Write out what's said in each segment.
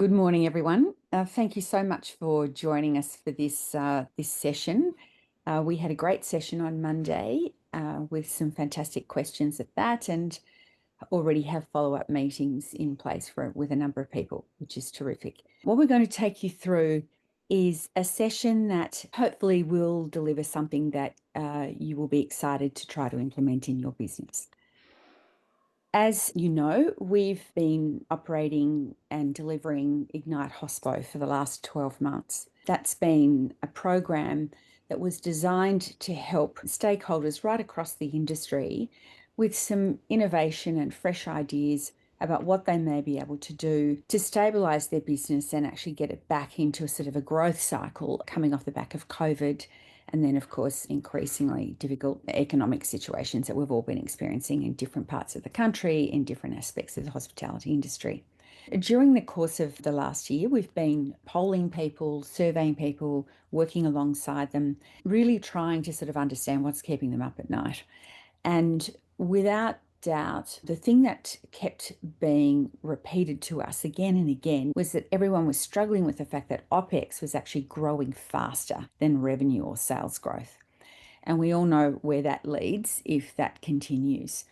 Good morning, everyone. Thank you so much for joining us for this session. We had a great session on Monday with some fantastic questions at that, and already have follow-up meetings in place with a number of people, which is terrific. What we're going to take you through is a session that hopefully will deliver something that you will be excited to try to implement in your business. As you know, we've been operating and delivering Ignite Hospo for the last 12 months. That's been a program that was designed to help stakeholders right across the industry with some innovation and fresh ideas about what they may be able to do to stabilise their business and actually get it back into a sort of a growth cycle coming off the back of COVID. And then, of course, increasingly difficult economic situations that we've all been experiencing in different parts of the country, in different aspects of the hospitality industry. During the course of the last year, we've been polling people, surveying people, working alongside them, really trying to sort of understand what's keeping them up at night. And without doubt, the thing that kept being repeated to us again and again was that everyone was struggling with the fact that OPEX was actually growing faster than revenue or sales growth. And we all know where that leads if that continues.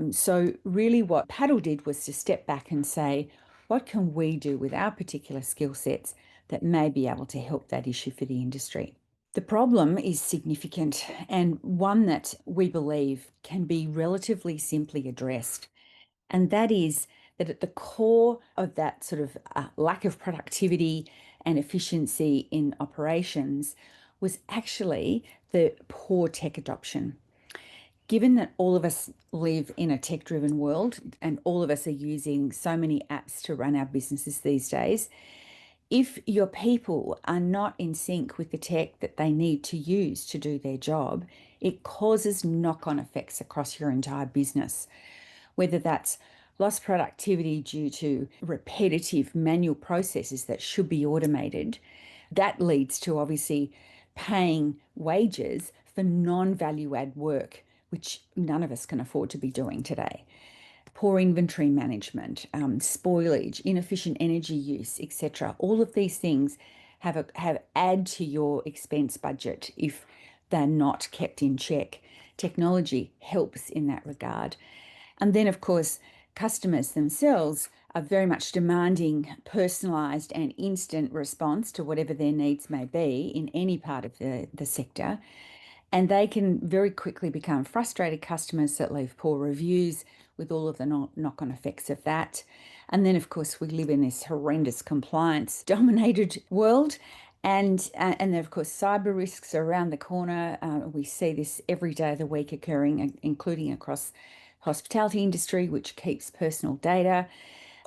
So really what Paddl did was to step back and say, what can we do with our particular skill sets that may be able to help that issue for the industry? The problem is significant and one that we believe can be relatively simply addressed. And that is that at the core of that sort of lack of productivity and efficiency in operations was actually the poor tech adoption. Given that all of us live in a tech-driven world and all of us are using so many apps to run our businesses these days, if your people are not in sync with the tech that they need to use to do their job, it causes knock-on effects across your entire business, whether that's lost productivity due to repetitive manual processes that should be automated. That leads to obviously paying wages for non-value add work, which none of us can afford to be doing today. Poor inventory management, spoilage, inefficient energy use, etc. All of these things have add to your expense budget if they're not kept in check. Technology helps in that regard. And then, of course, customers themselves are very much demanding personalised and instant response to whatever their needs may be in any part of the sector. And they can very quickly become frustrated customers that leave poor reviews with all of the knock-on effects of that. And then, of course, we live in this horrendous compliance-dominated world. And then, of course, cyber risks are around the corner. We see this every day of the week occurring, including across hospitality industry, which keeps personal data.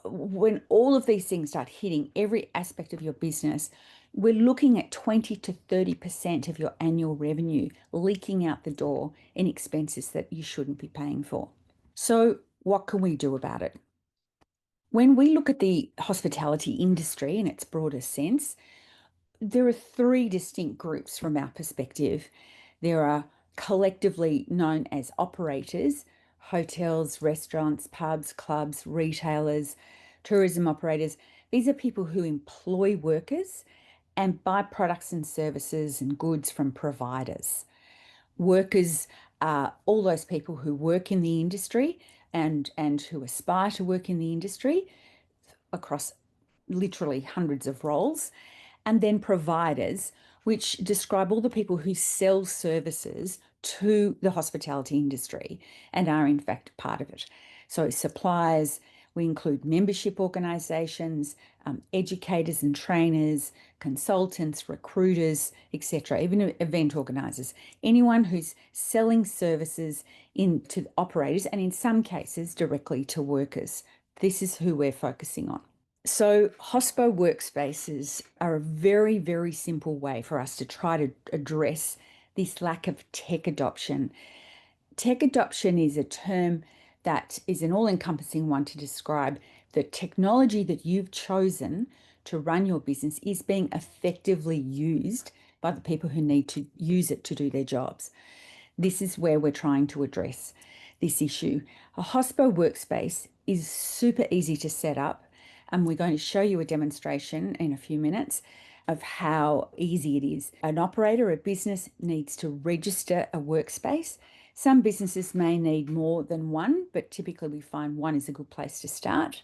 When all of these things start hitting every aspect of your business, we're looking at 20 to 30% of your annual revenue leaking out the door in expenses that you shouldn't be paying for. So what can we do about it? When we look at the hospitality industry in its broader sense, there are three distinct groups from our perspective. There are collectively known as operators: hotels, restaurants, pubs, clubs, retailers, tourism operators. These are people who employ workers and buy products and services and goods from providers. Workers are all those people who work in the industry and who aspire to work in the industry across literally hundreds of roles. And then providers, which describe all the people who sell services to the hospitality industry and are in fact part of it. So suppliers, we include membership organisations, educators and trainers, consultants, recruiters, etc., even event organisers, anyone who's selling services to operators and in some cases directly to workers. This is who we're focusing on. So Hospo Workspaces are a very, very simple way for us to try to address this lack of tech adoption. Tech adoption is a term that is an all-encompassing one to describe the technology that you've chosen to run your business is being effectively used by the people who need to use it to do their jobs. This is where we're trying to address this issue. A Hospo Workspace is super easy to set up. And we're going to show you a demonstration in a few minutes of how easy it is. An operator, a business, needs to register a workspace. Some businesses may need more than one, but typically we find one is a good place to start.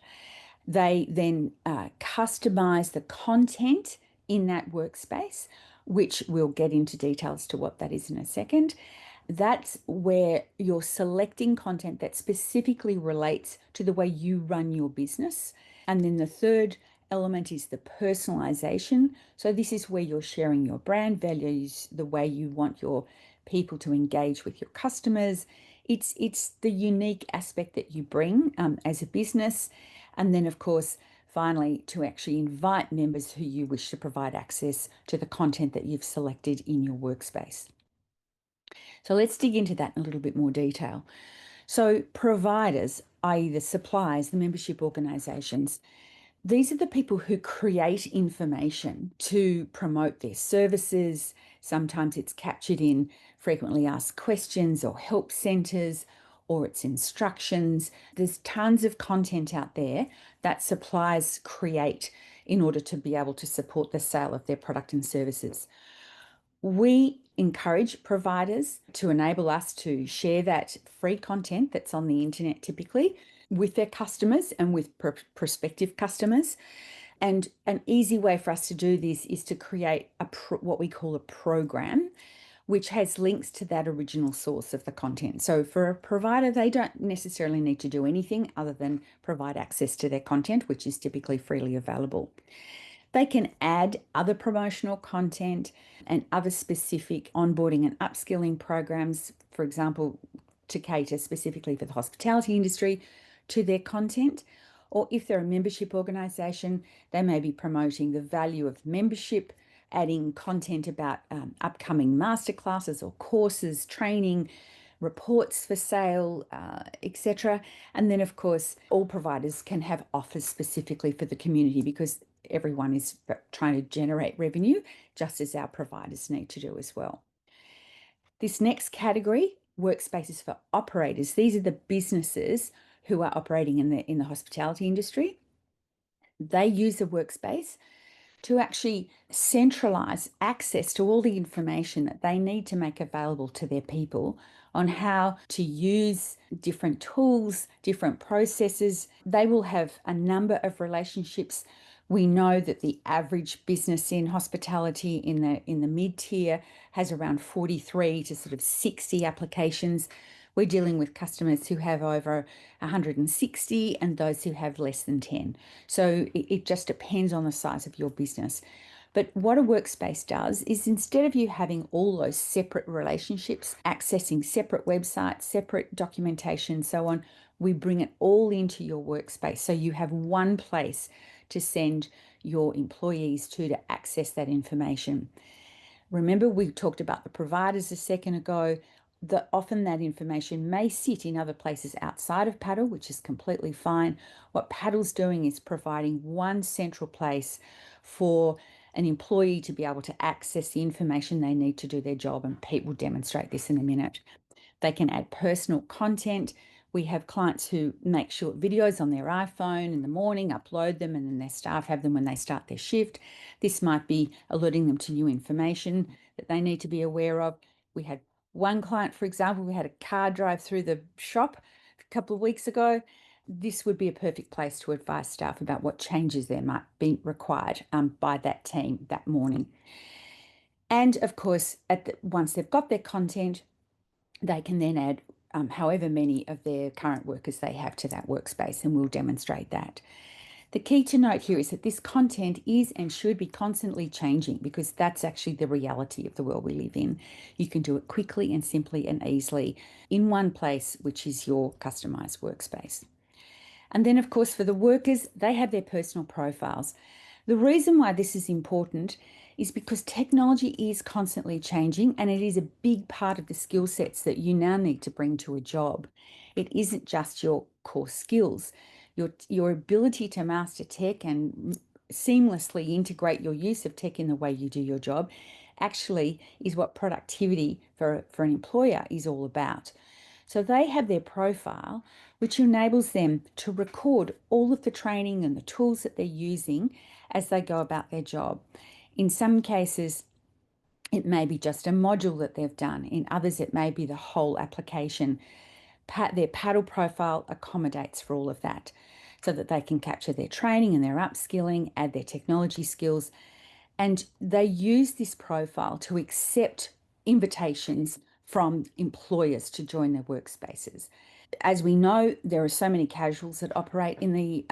They then customize the content in that workspace, which we'll get into details to what that is in a second. That's where you're selecting content that specifically relates to the way you run your business. And then the third element is the personalization. So this is where you're sharing your brand values, the way you want your people to engage with your customers. It's the unique aspect that you bring as a business. And then, of course, finally, to actually invite members who you wish to provide access to the content that you've selected in your workspace. So let's dig into that in a little bit more detail. So providers, i.e. the suppliers, the membership organisations, these are the people who create information to promote their services. Sometimes it's captured in frequently asked questions or help centres, or it's instructions. There's tons of content out there that suppliers create in order to be able to support the sale of their product and services. We encourage providers to enable us to share that free content that's on the internet typically with their customers and with prospective customers. And an easy way for us to do this is to create what we call a program, which has links to that original source of the content. So for a provider, they don't necessarily need to do anything other than provide access to their content, which is typically freely available. They can add other promotional content and other specific onboarding and upskilling programs, for example, to cater specifically for the hospitality industry, to their content. Or if they're a membership organisation, they may be promoting the value of membership, adding content about upcoming masterclasses or courses, training, reports for sale, etc. And then, of course, all providers can have offers specifically for the community because everyone is trying to generate revenue, just as our providers need to do as well. This next category, workspaces for operators. These are the businesses who are operating in the hospitality industry. They use a workspace to actually centralize access to all the information that they need to make available to their people on how to use different tools, different processes. They will have a number of relationships. We know that the average business in hospitality in the mid-tier has around 43 to sort of 60 applications. We're dealing with customers who have over 160 and those who have less than 10. So it just depends on the size of your business. But what a workspace does is instead of you having all those separate relationships, accessing separate websites, separate documentation, so on, we bring it all into your workspace. So you have one place to send your employees to access that information. Remember, we talked about the providers a second ago. That often that information may sit in other places outside of Paddl, which is completely fine. What Paddl's doing is providing one central place for an employee to be able to access the information they need to do their job, and Pete will demonstrate this in a minute. They can add personal content. We have clients who make short videos on their iPhone in the morning, upload them, and then their staff have them when they start their shift. This might be alerting them to new information that they need to be aware of. We had one client, for example, we had a car drive through the shop a couple of weeks ago. This would be a perfect place to advise staff about what changes there might be required by that team that morning. And of course, once they've got their content, they can then add however many of their current workers they have to that workspace, and we'll demonstrate that. The key to note here is that this content is and should be constantly changing because that's actually the reality of the world we live in. You can do it quickly and simply and easily in one place, which is your customized workspace. And then, of course, for the workers, they have their personal profiles. The reason why this is important is because technology is constantly changing and it is a big part of the skill sets that you now need to bring to a job. It isn't just your core skills. Your ability to master tech and seamlessly integrate your use of tech in the way you do your job actually is what productivity for an employer is all about. So they have their profile, which enables them to record all of the training and the tools that they're using as they go about their job. In some cases, it may be just a module that they've done. In others, it may be the whole application. Their Paddl profile accommodates for all of that so that they can capture their training and their upskilling, add their technology skills, and they use this profile to accept invitations from employers to join their workspaces. As we know, there are so many casuals that operate in the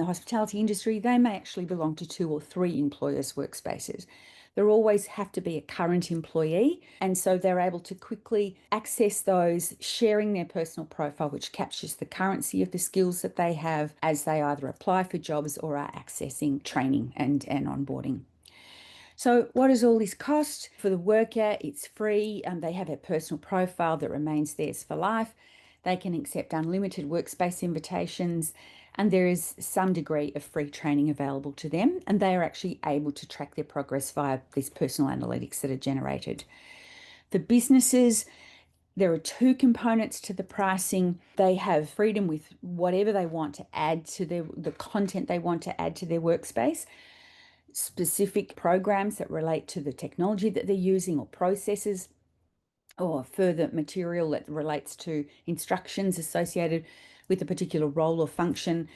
hospitality industry. They may actually belong to 2 or 3 employers' workspaces. There always have to be a current employee, and so they're able to quickly access those, sharing their personal profile, which captures the currency of the skills that they have as they either apply for jobs or are accessing training and onboarding. So what does all this cost? For the worker, it's free. They have a personal profile that remains theirs for life. They can accept unlimited workspace invitations, and there is some degree of free training available to them, and they are actually able to track their progress via these personal analytics that are generated. For businesses, there are 2 components to the pricing. They have freedom with whatever they want to add to the content they want to add to their workspace, specific programs that relate to the technology that they're using or processes, or further material that relates to instructions associated with a particular role or function.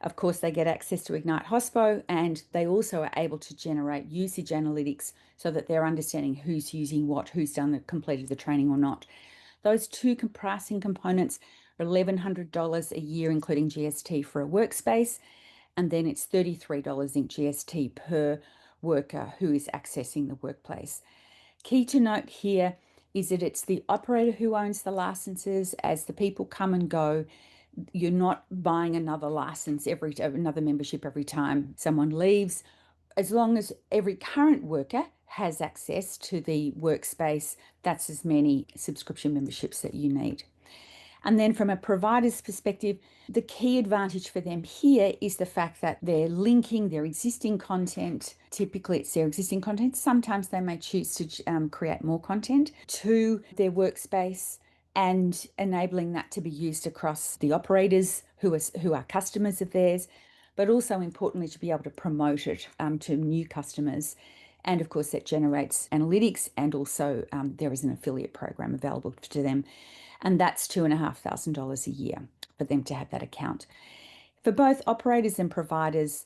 Of course, they get access to Ignite Hospo, and they also are able to generate usage analytics so that they're understanding who's using what, who's completed the training or not. Those 2 pricing components are $1,100 a year, including GST for a workspace, and then it's $33 in GST per worker who is accessing the workplace. Key to note here is that it's the operator who owns the licenses. As the people come and go, you're not buying another license, another membership every time someone leaves. As long as every current worker has access to the workspace, that's as many subscription memberships that you need. And then from a provider's perspective, the key advantage for them here is the fact that they're linking their existing content. Typically, it's their existing content. Sometimes they may choose to create more content to their workspace, and enabling that to be used across the operators who are customers of theirs, but also importantly to be able to promote it to new customers. And of course, that generates analytics, and also there is an affiliate program available to them. And that's $2,500 a year for them to have that account. For both operators and providers,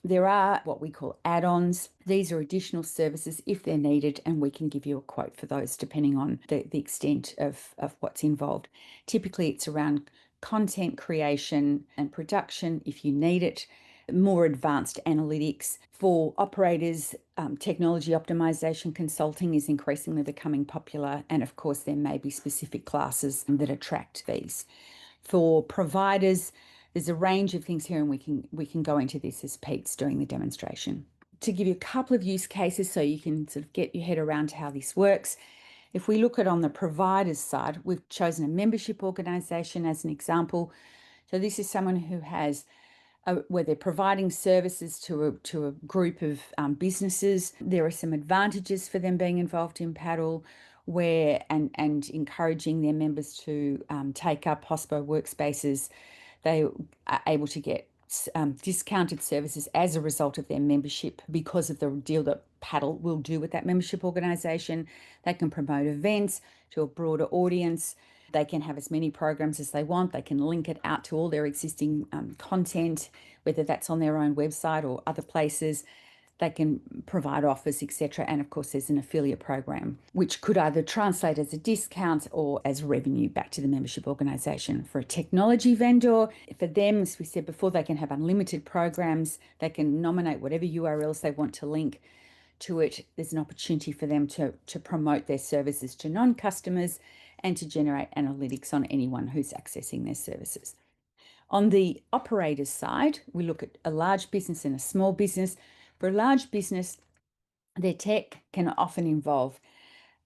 there are what we call add-ons. These are additional services if they're needed, and we can give you a quote for those depending on the extent of what's involved. Typically, it's around content creation and production if you need it, more advanced analytics. For operators, technology optimization consulting is increasingly becoming popular, and of course there may be specific classes that attract these. For providers, there's a range of things here, and we can go into this as Pete's doing the demonstration. To give you a couple of use cases so you can sort of get your head around how this works, if we look at on the provider's side, we've chosen a membership organization as an example. So this is someone who has where they're providing services to a group of businesses. There are some advantages for them being involved in Paddl, and encouraging their members to take up Hospo workspaces. They are able to get discounted services as a result of their membership because of the deal that Paddl will do with that membership organization. They can promote events to a broader audience. They can have as many programs as they want. They can link it out to all their existing content, whether that's on their own website or other places. They can provide offers, etc. And of course, there's an affiliate program, which could either translate as a discount or as revenue back to the membership organization. For a technology vendor, for them, as we said before, they can have unlimited programs. They can nominate whatever URLs they want to link to it. There's an opportunity for them to promote their services to non-customers and to generate analytics on anyone who's accessing their services. On the operator's side, we look at a large business and a small business. For a large business, their tech can often involve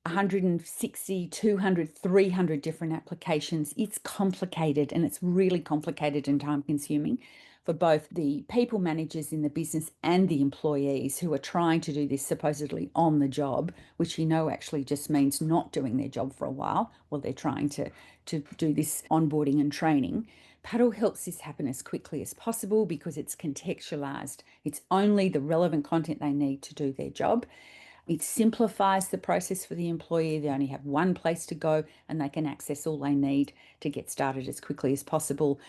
160, 200, 300 different applications. It's complicated, and it's really complicated and time consuming for both the people managers in the business and the employees who are trying to do this supposedly on the job, which actually just means not doing their job for a while they're trying to do this onboarding and training. Paddl helps this happen as quickly as possible because it's contextualized. It's only the relevant content they need to do their job. It simplifies the process for the employee. They only have one place to go and they can access all they need to get started as quickly as possible.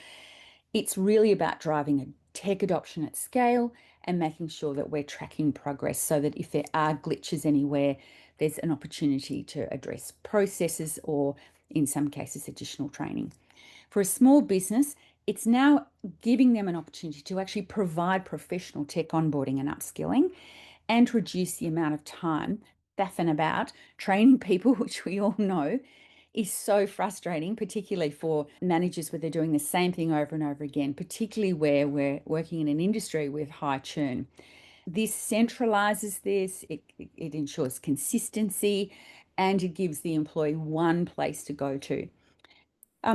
It's really about driving a tech adoption at scale and making sure that we're tracking progress so that if there are glitches anywhere, there's an opportunity to address processes or, in some cases, additional training. For a small business, it's now giving them an opportunity to actually provide professional tech onboarding and upskilling and reduce the amount of time faffing about training people, which we all know is so frustrating, particularly for managers where they're doing the same thing over and over again, particularly where we're working in an industry with high churn. This centralizes this, it ensures consistency, and it gives the employee one place to go to.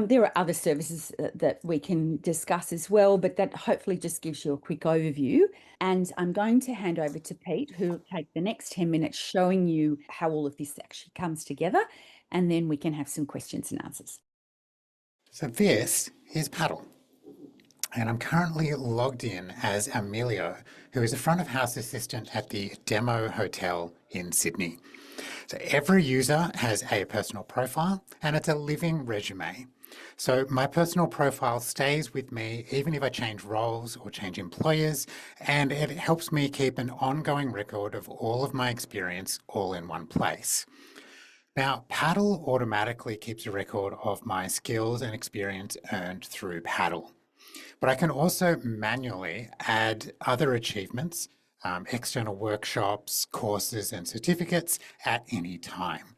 There are other services that we can discuss as well, but that hopefully just gives you a quick overview. And I'm going to hand over to Pete, who will take the next 10 minutes showing you how all of this actually comes together, and then we can have some questions and answers. So this is Paddl, and I'm currently logged in as Emilio, who is a front of house assistant at the Demo Hotel in Sydney. So every user has a personal profile and it's a living resume. So my personal profile stays with me even if I change roles or change employers, and it helps me keep an ongoing record of all of my experience all in one place. Now, Paddl automatically keeps a record of my skills and experience earned through Paddl. But I can also manually add other achievements, external workshops, courses, and certificates at any time.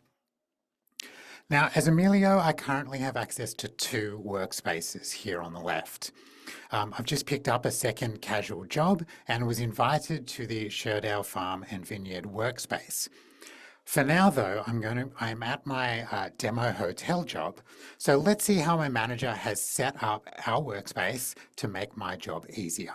Now, as Emilio, I currently have access to 2 workspaces here on the left. I've just picked up a second casual job and was invited to the Sherdale Farm and Vineyard workspace. For now, though, I'm at my demo hotel job, so let's see how my manager has set up our workspace to make my job easier.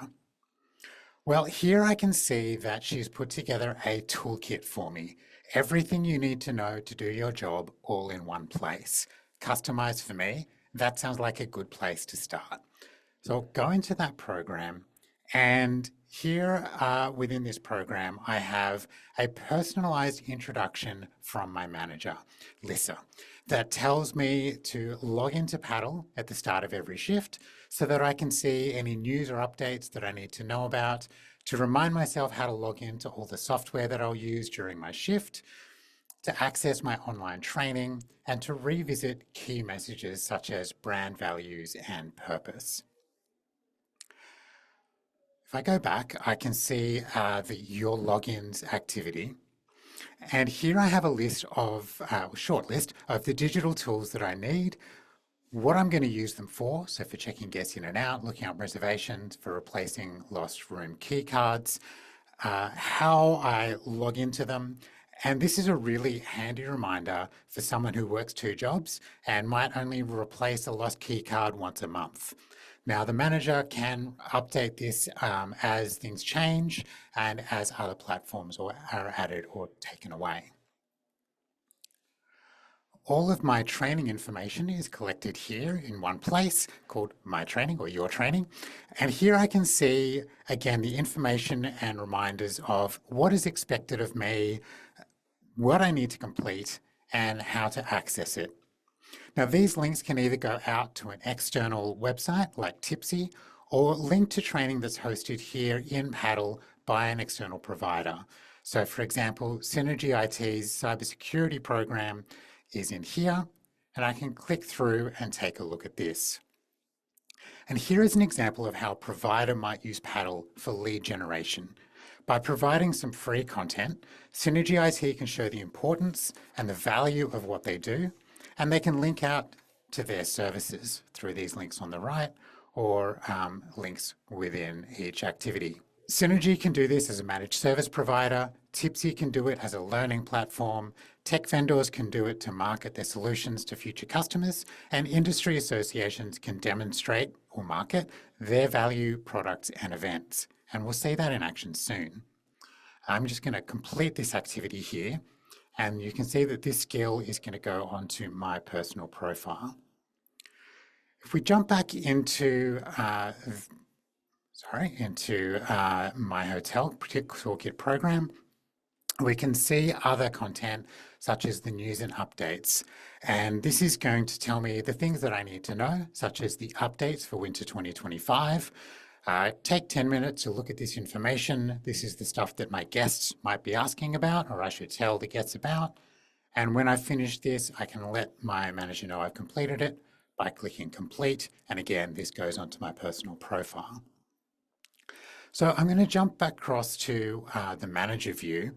Well, here I can see that she's put together a toolkit for me. Everything you need to know to do your job all in one place. Customized for me, that sounds like a good place to start. So I'll go into that program, and here within this program, I have a personalized introduction from my manager, Lissa, that tells me to log into Paddl at the start of every shift so that I can see any news or updates that I need to know about, to remind myself how to log into all the software that I'll use during my shift, to access my online training, and to revisit key messages such as brand values and purpose. If I go back, I can see the Your Logins activity. And here I have a list of, short list of the digital tools that I need, what I'm going to use them for, so for checking guests in and out, looking up reservations, for replacing lost room key cards, how I log into them. And this is a really handy reminder for someone who works 2 jobs and might only replace a lost key card once a month. Now, the manager can update this as things change and as other platforms are added or taken away. All of my training information is collected here in one place called My Training or Your Training. And here I can see, again, the information and reminders of what is expected of me, what I need to complete, and how to access it. Now, these links can either go out to an external website like Tipsy or link to training that's hosted here in Paddl by an external provider. So, for example, Synergy IT's cybersecurity program is in here, and I can click through and take a look at this. And here is an example of how a provider might use Paddl for lead generation. By providing some free content, Synergy IT can show the importance and the value of what they do, and they can link out to their services through these links on the right or links within each activity. Synergy can do this as a managed service provider, Tipsy can do it as a learning platform, tech vendors can do it to market their solutions to future customers, and industry associations can demonstrate or market their value, products, and events. And we'll see that in action soon. I'm just going to complete this activity here, and you can see that this skill is going to go onto my personal profile. If we jump back into my hotel toolkit program, we can see other content such as the news and updates. And this is going to tell me the things that I need to know, such as the updates for winter 2025. Take 10 minutes to look at this information. This is the stuff that my guests might be asking about, or I should tell the guests about. And when I finish this, I can let my manager know I've completed it by clicking complete. And again, this goes onto my personal profile. So I'm going to jump back across to the manager view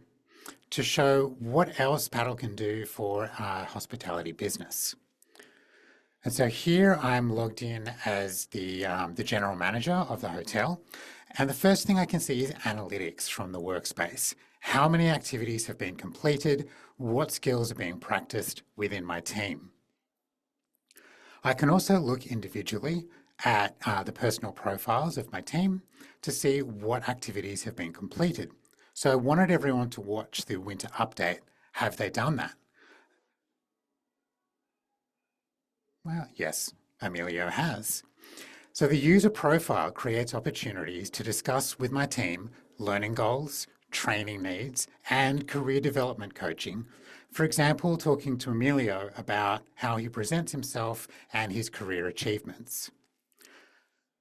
to show what else Paddl can do for our hospitality business. And so here I'm logged in as the general manager of the hotel. And the first thing I can see is analytics from the workspace. How many activities have been completed? What skills are being practiced within my team? I can also look individually at the personal profiles of my team to see what activities have been completed. So I wanted everyone to watch the winter update. Have they done that? Well, yes, Emilio has. So the user profile creates opportunities to discuss with my team learning goals, training needs, and career development coaching. For example, talking to Emilio about how he presents himself and his career achievements.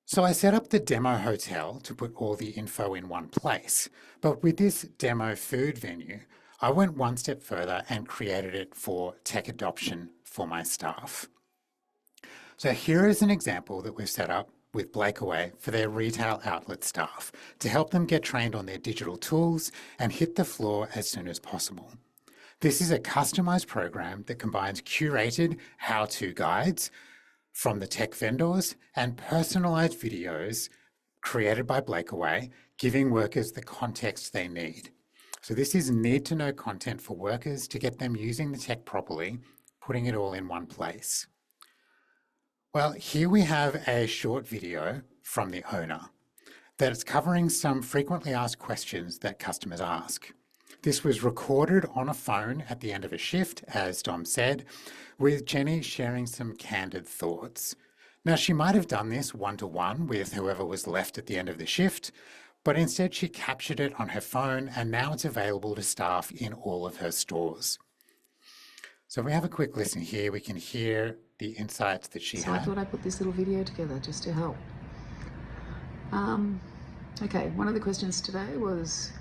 So I set up the demo hotel to put all the info in one place. But with this demo food venue, I went one step further and created it for tech adoption for my staff. So here is an example that we've set up with Blakeaway for their retail outlet staff to help them get trained on their digital tools and hit the floor as soon as possible. This is a customized program that combines curated how-to guides from the tech vendors and personalized videos created by Blakeaway, giving workers the context they need. So this is need-to-know content for workers to get them using the tech properly, putting it all in one place. Well, here we have a short video from the owner that is covering some frequently asked questions that customers ask. This was recorded on a phone at the end of a shift, as Dom said, with Jenny sharing some candid thoughts. Now, she might have done this one-to-one with whoever was left at the end of the shift, but instead she captured it on her phone and now it's available to staff in all of her stores. So if we have a quick listen here, we can hear the insights that she had. So I thought I'd put this little video together just to help. Okay, one of the questions today was,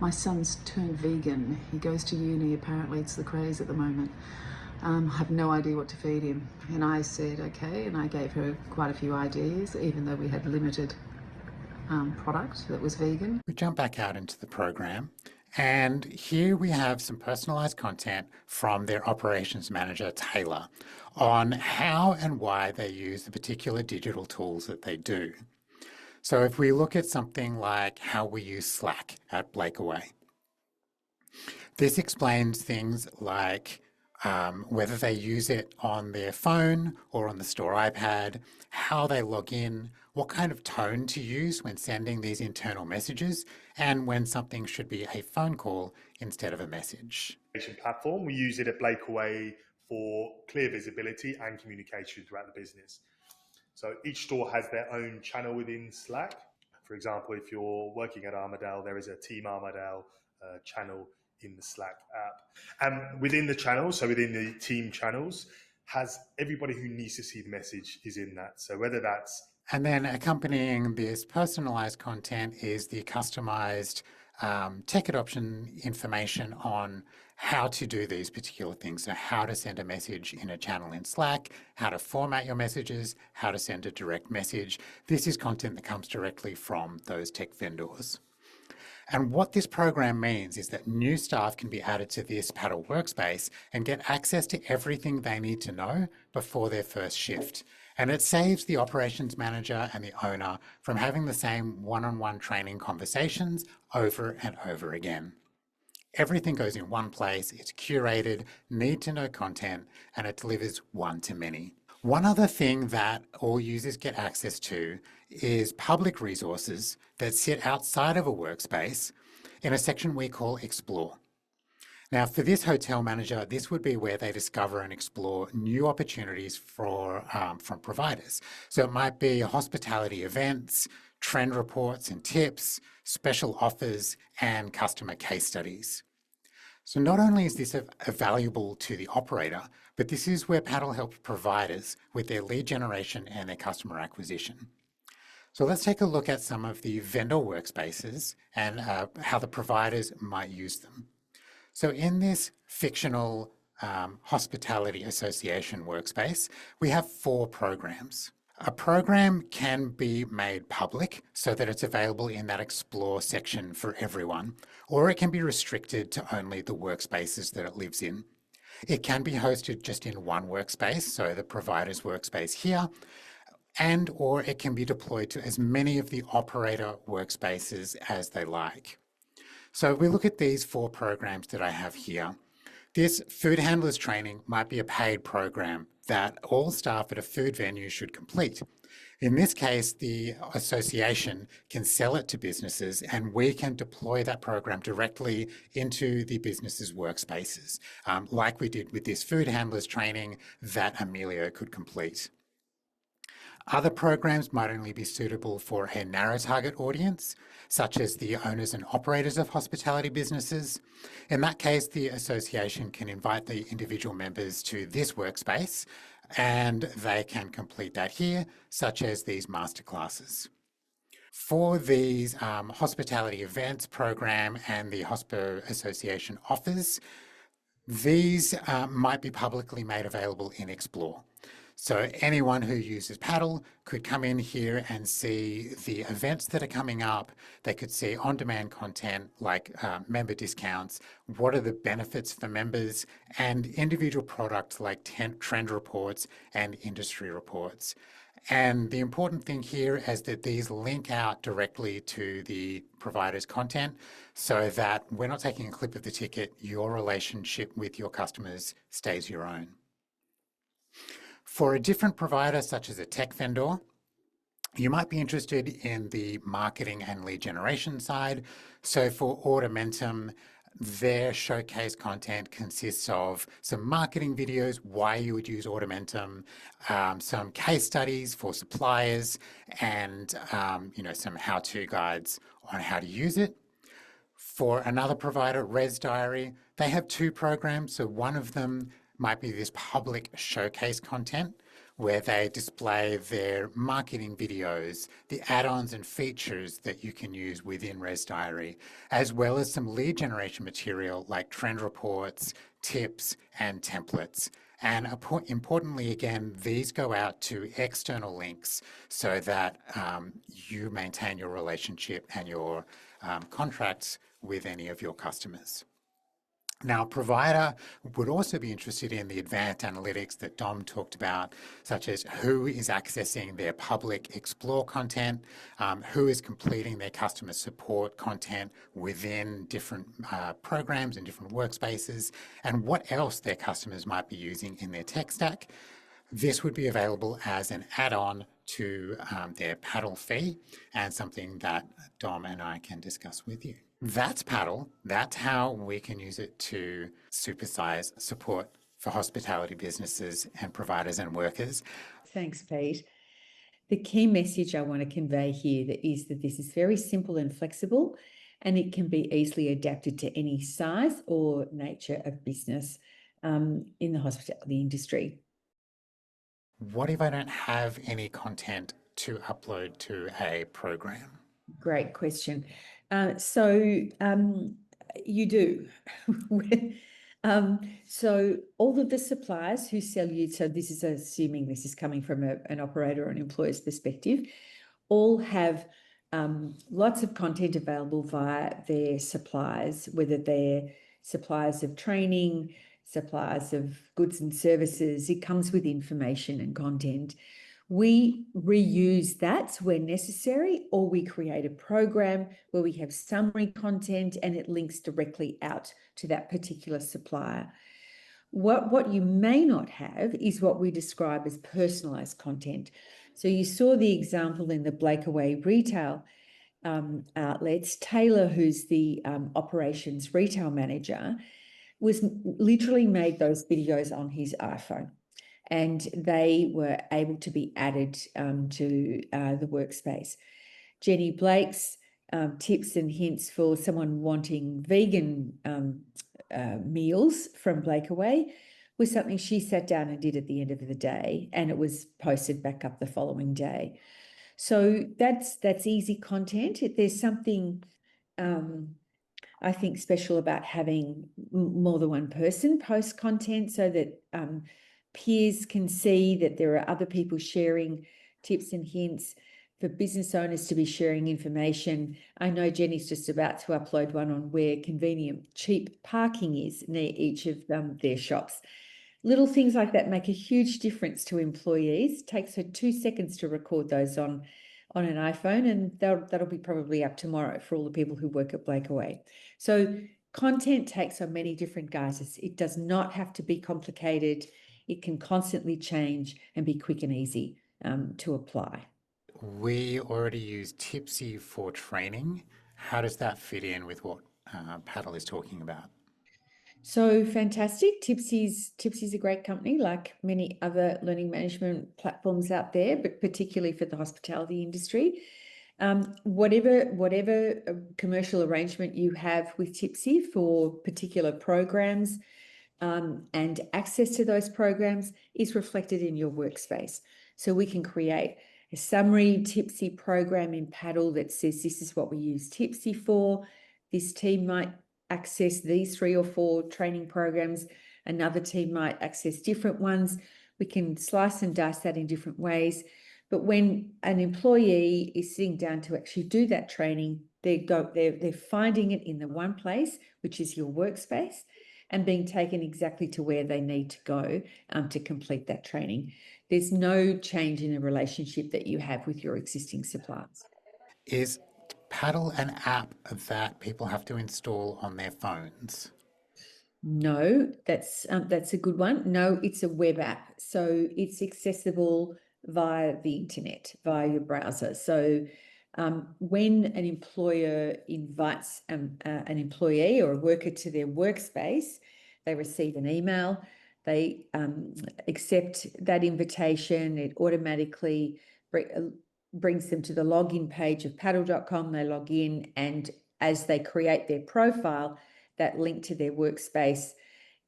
my son's turned vegan. He goes to uni, apparently it's the craze at the moment. I have no idea what to feed him. And I said, okay, and I gave her quite a few ideas, even though we had limited product that was vegan. We jump back out into the program, and here we have some personalized content from their operations manager, Taylor, on how and why they use the particular digital tools that they do. So if we look at something like how we use Slack at Blakeaway, this explains things like whether they use it on their phone or on the store iPad, how they log in, what kind of tone to use when sending these internal messages, and when something should be a phone call instead of a message. Platform. We use it at Blakeaway for clear visibility and communication throughout the business. So each store has their own channel within Slack. For example, if you're working at Armadale, there is a Team Armadale channel in the Slack app. And within the channel, so within the team channels, has everybody who needs to see the message is in that. So whether that's... And then accompanying this personalized content is the customized tech adoption information on how to do these particular things. So how to send a message in a channel in Slack, how to format your messages, how to send a direct message. This is content that comes directly from those tech vendors. And what this program means is that new staff can be added to this Paddl workspace and get access to everything they need to know before their first shift. And it saves the operations manager and the owner from having the same one-on-one training conversations over and over again. Everything goes in one place, it's curated, need-to-know content, and it delivers one-to-many. One other thing that all users get access to is public resources that sit outside of a workspace in a section we call Explore. Now, for this hotel manager, this would be where they discover and explore new opportunities from providers. So it might be hospitality events, trend reports and tips, special offers, and customer case studies. So not only is this valuable to the operator, but this is where Paddl helps providers with their lead generation and their customer acquisition. So let's take a look at some of the vendor workspaces and how the providers might use them. So in this fictional hospitality association workspace, we have 4 programs. A program can be made public so that it's available in that Explore section for everyone, or it can be restricted to only the workspaces that it lives in. It can be hosted just in one workspace, so the provider's workspace here, and or it can be deployed to as many of the operator workspaces as they like. So we look at these 4 programs that I have here. This food handlers training might be a paid program that all staff at a food venue should complete. In this case, the association can sell it to businesses and we can deploy that program directly into the business's workspaces, like we did with this food handlers training that Emilio could complete. Other programs might only be suitable for a narrow target audience, such as the owners and operators of hospitality businesses. In that case, the association can invite the individual members to this workspace and they can complete that here, such as these masterclasses. For these hospitality events program and the Hospo Association offers, these might be publicly made available in Explore. So anyone who uses Paddl could come in here and see the events that are coming up. They could see on-demand content like member discounts, what are the benefits for members, and individual products like trend reports and industry reports. And the important thing here is that these link out directly to the provider's content so that we're not taking a clip of the ticket, your relationship with your customers stays your own. For a different provider, such as a tech vendor, you might be interested in the marketing and lead generation side. So for Automentum, their showcase content consists of some marketing videos, why you would use Automentum, some case studies for suppliers, and some how-to guides on how to use it. For another provider, Res Diary, they have 2 programs. So one of them might be this public showcase content where they display their marketing videos, the add-ons and features that you can use within Res Diary, as well as some lead generation material like trend reports, tips, and templates. And importantly, again, these go out to external links so that you maintain your relationship and your contracts with any of your customers. Now, a provider would also be interested in the advanced analytics that Dom talked about, such as who is accessing their public Explore content, who is completing their customer support content within different programs and different workspaces, and what else their customers might be using in their tech stack. This would be available as an add-on to their Paddl fee and something that Dom and I can discuss with you. That's Paddl. That's how we can use it to supersize support for hospitality businesses and providers and workers. Thanks, Pete. The key message I want to convey here is that this is very simple and flexible, and it can be easily adapted to any size or nature of business in the hospitality industry. What if I don't have any content to upload to a program? Great question. You do. So all of the suppliers who sell you, so this is assuming this is coming from an operator or an employer's perspective, all have lots of content available via their suppliers, whether they're suppliers of training, suppliers of goods and services. It comes with information and content. We reuse that where necessary, or we create a program where we have summary content and it links directly out to that particular supplier. What you may not have is what we describe as personalized content. So you saw the example in the Blakeaway retail outlets. Taylor, who's the operations retail manager, was literally made those videos on his iPhone, and they were able to be added to the workspace. Jenny Blake's tips and hints for someone wanting vegan meals from Blakeaway was something she sat down and did at the end of the day, and it was posted back up the following day. So that's easy content. There's something I think special about having more than one person post content so that peers can see that there are other people sharing tips and hints, for business owners to be sharing information. I know Jenny's just about to upload one on where convenient, cheap parking is near each of their shops. Little things like that make a huge difference to employees. It takes her 2 seconds to record those on an iPhone, and that'll be probably up tomorrow for all the people who work at Blakeaway. So content takes on many different guises. It does not have to be complicated. It can constantly change and be quick and easy to apply. We already use Tipsy for training. How does that fit in with what Paddl is talking about? So fantastic. Tipsy's a great company, like many other learning management platforms out there, but particularly for the hospitality industry. Whatever commercial arrangement you have with Tipsy for particular programs and access to those programs is reflected in your workspace. So we can create a summary Tipsy program in Paddl that says this is what we use Tipsy for. This team might access these 3 or 4 training programs. Another team might access different ones. We can slice and dice that in different ways. But when an employee is sitting down to actually do that training, they're finding it in the one place, which is your workspace, and being taken exactly to where they need to go to complete that training. There's no change in the relationship that you have with your existing suppliers. Is Paddle an app that people have to install on their phones? No, that's a good one. No, it's a web app, so it's accessible via the internet, via your browser. So when an employer invites an employee or a worker to their workspace, they receive an email. They accept that invitation. It automatically brings them to the login page of paddl.com. They log in, and as they create their profile, that link to their workspace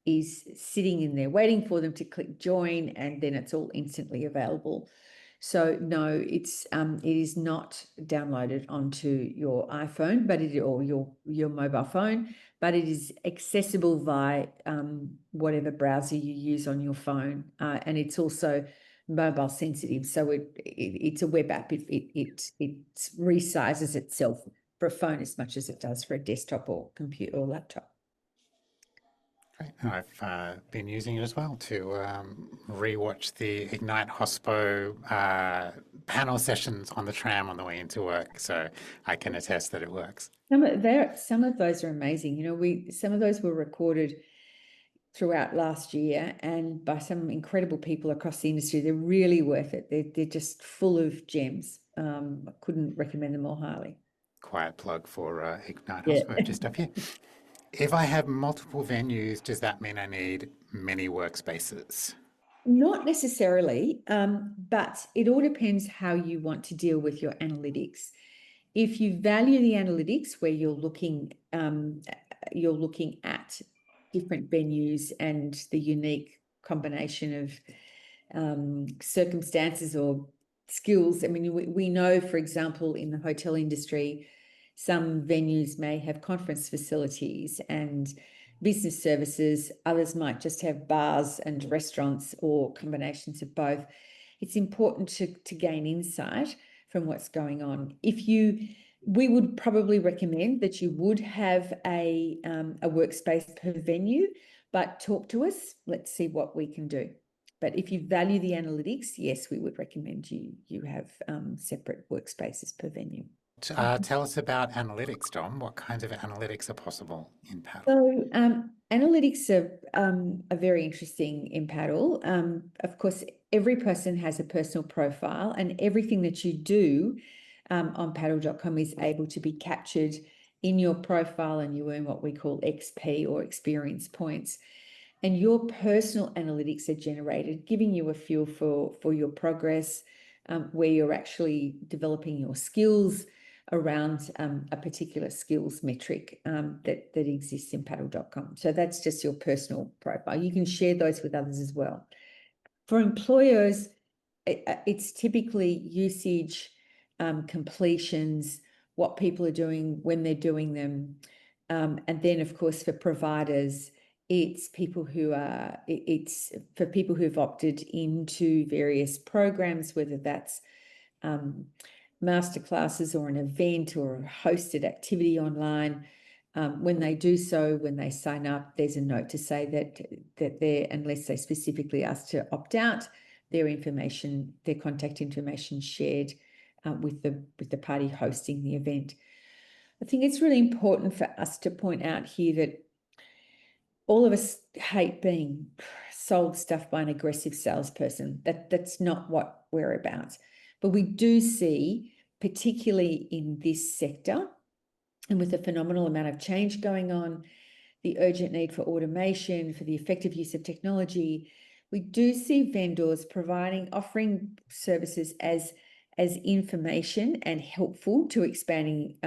is sitting in there waiting for them to click join, and then it's all instantly available. So no, it is not downloaded onto your iPhone, or your mobile phone, but it is accessible via whatever browser you use on your phone, and it's also mobile sensitive. So it's a web app. It resizes itself for a phone as much as it does for a desktop or computer or laptop. Great. And I've been using it as well to rewatch the Ignite Hospo panel sessions on the tram on the way into work, so I can attest that it works. Some of those are amazing. You know, some of those were recorded throughout last year and by some incredible people across the industry. They're really worth it. They're just full of gems. I couldn't recommend them more highly. Quiet plug for Ignite Yeah. Hospo just up here. If I have multiple venues, does that mean I need many workspaces? Not necessarily, but it all depends how you want to deal with your analytics. If you value the analytics where you're looking at different venues and the unique combination of circumstances or skills. I mean, we know, for example, in the hotel industry, some venues may have conference facilities and business services. Others might just have bars and restaurants or combinations of both. It's important to gain insight from what's going on. We would probably recommend that you would have a workspace per venue, but talk to us. Let's see what we can do. But if you value the analytics, yes, we would recommend you have separate workspaces per venue. Tell us about analytics, Dom. What kinds of analytics are possible in Paddle? So analytics are very interesting in Paddle. Of course, every person has a personal profile, and everything that you do on paddle.com is able to be captured in your profile, and you earn what we call XP, or experience points. And your personal analytics are generated, giving you a feel for your progress, where you're actually developing your skills around a particular skills metric that exists in paddle.com. So that's just your personal profile. You can share those with others as well. For employers, it's typically usage, completions, what people are doing, when they're doing them. And then, of course, for providers, it's for people who've opted into various programs, whether that's masterclasses or an event or a hosted activity online. When they do so, when they sign up, there's a note to say that they're, unless they specifically ask to opt out, their information, their contact information shared with the party hosting the event. I think it's really important for us to point out here that all of us hate being sold stuff by an aggressive salesperson. That's not what we're about. But we do see, particularly in this sector, and with the phenomenal amount of change going on, the urgent need for automation, for the effective use of technology, we do see vendors offering services as information and helpful to expanding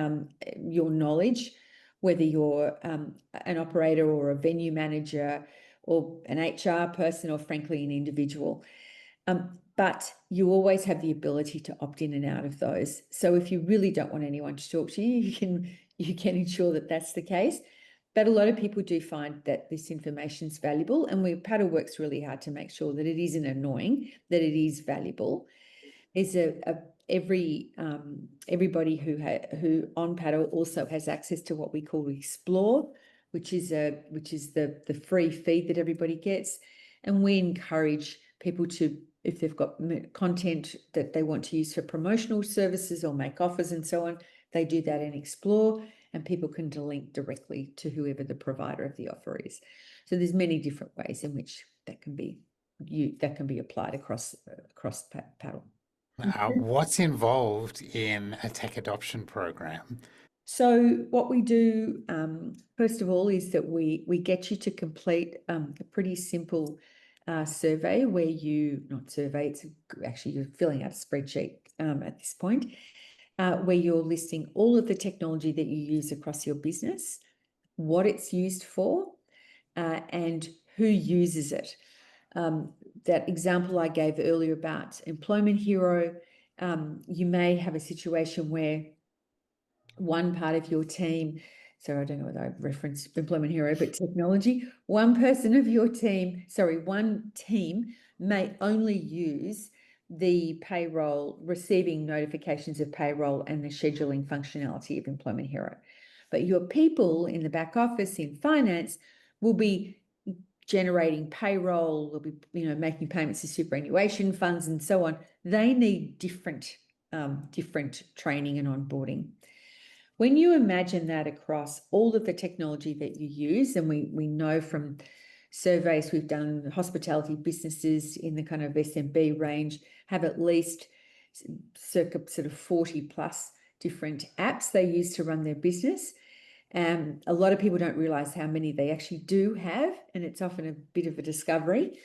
your knowledge, whether you're an operator or a venue manager or an HR person, or frankly, an individual. But you always have the ability to opt in and out of those. So if you really don't want anyone to talk to you, you can ensure that that's the case. But a lot of people do find that this information is valuable, and Paddle works really hard to make sure that it isn't annoying, that it is valuable. There's everybody who on Paddle also has access to what we call Explore, which is the free feed that everybody gets, and we encourage people to, if they've got content that they want to use for promotional services or make offers and so on, they do that in Explore, and people can link directly to whoever the provider of the offer is. So there's many different ways in which that can be applied across Paddle. What's involved in a tech adoption program? So what we do, first of all, is that we get you to complete a pretty simple survey where it's actually you're filling out a spreadsheet at this point, where you're listing all of the technology that you use across your business, what it's used for, and who uses it. That example I gave earlier about Employment Hero, you may have a situation where one part of your team, so I don't know whether I referenced Employment Hero, but technology, one team may only use the payroll, receiving notifications of payroll and the scheduling functionality of Employment Hero. But your people in the back office, in finance, will be generating payroll, will be making payments to superannuation funds and so on. They need different training and onboarding. When you imagine that across all of the technology that you use, and we know from surveys we've done, hospitality businesses in the kind of SMB range have at least circa sort of 40 plus different apps they use to run their business. A lot of people don't realize how many they actually do have, and it's often a bit of a discovery.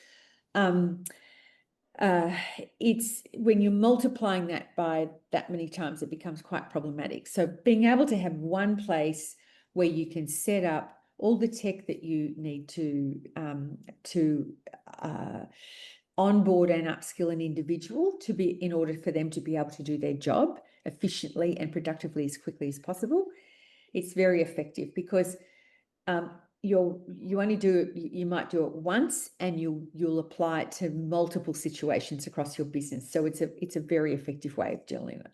It's when you're multiplying that by that many times, it becomes quite problematic. So being able to have one place where you can set up all the tech that you need to onboard and upskill an individual in order for them to be able to do their job efficiently and productively as quickly as possible, it's very effective, because you might do it once, and you'll apply it to multiple situations across your business. So it's a very effective way of dealing with it.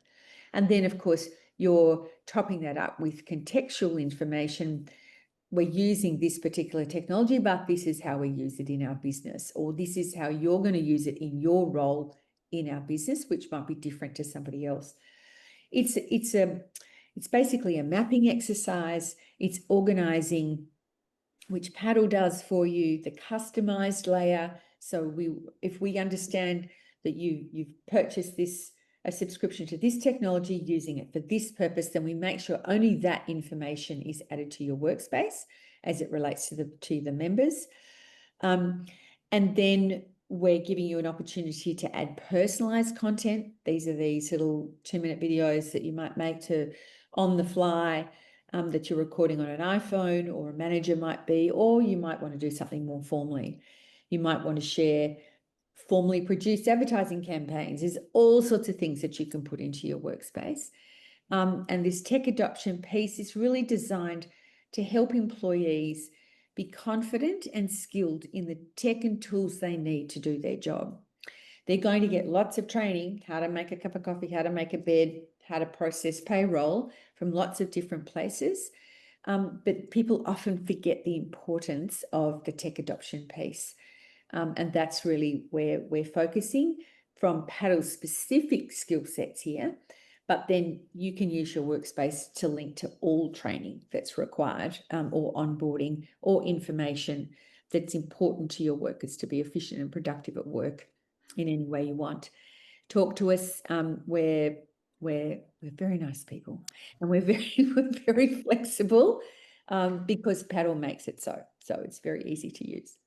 And then, of course, you're topping that up with contextual information. We're using this particular technology, but this is how we use it in our business, or this is how you're going to use it in your role in our business, which might be different to somebody else. it's basically a mapping exercise. It's organizing, which Paddl does for you, the customized layer. So if we understand that you've purchased a subscription to this technology, using it for this purpose, then we make sure only that information is added to your workspace as it relates to the members. And then we're giving you an opportunity to add personalized content. These are these little 2-minute videos that you might make on the fly, that you're recording on an iPhone, or a manager might be, or you might want to do something more formally. You might want to share formally produced advertising campaigns. There's all sorts of things that you can put into your workspace. And this tech adoption piece is really designed to help employees be confident and skilled in the tech and tools they need to do their job. They're going to get lots of training, how to make a cup of coffee, how to make a bed, how to process payroll from lots of different places. But people often forget the importance of the tech adoption piece. And that's really where we're focusing from Paddl's specific skill sets here. But then you can use your workspace to link to all training that's required, or onboarding, or information that's important to your workers to be efficient and productive at work in any way you want. Talk to us. We're very nice people, and we're very flexible, because Paddl makes it so it's very easy to use.